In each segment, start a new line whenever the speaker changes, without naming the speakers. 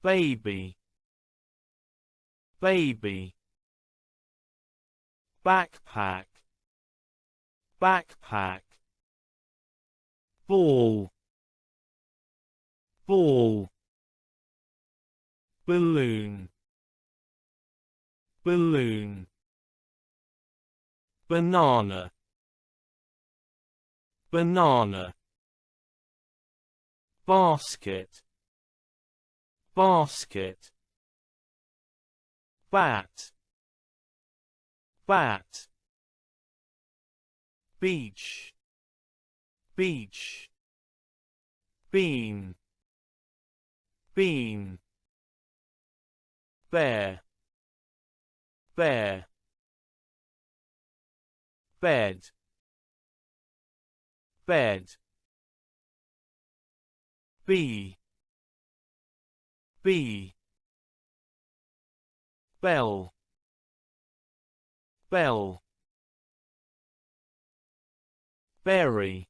baby, baby. Backpack, backpack. Ball, ball. Balloon, balloon. Banana, banana. Basket, basket. Bat, bat. Beach, beach. Bean, bean. Bear, bear. Bed, bed. Bee, bee. Bell, bell. Berry,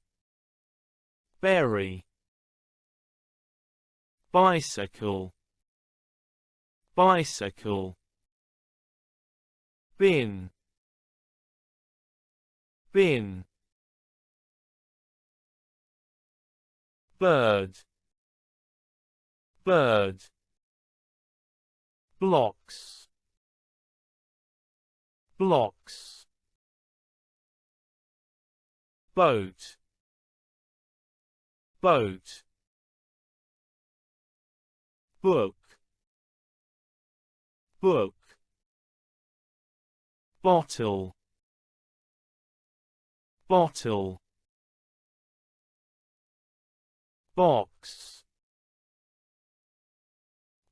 berry. Bicycle, bicycle. Bin, bin. Bird, bird. Blocks, blocks. Boat, boat. Book, book. Bottle, bottle. Box,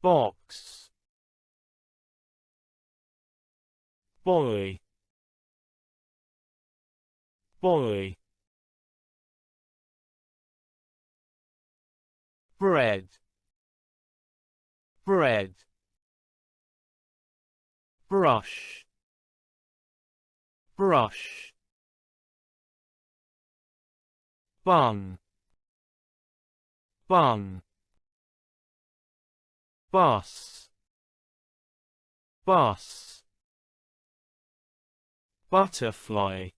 box. Boy, boy. Bread, bread. Brush, brush. Bun, bun. Bus, bus. Butterfly,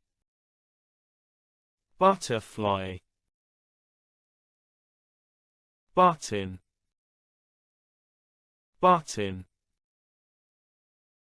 butterfly. Button, button.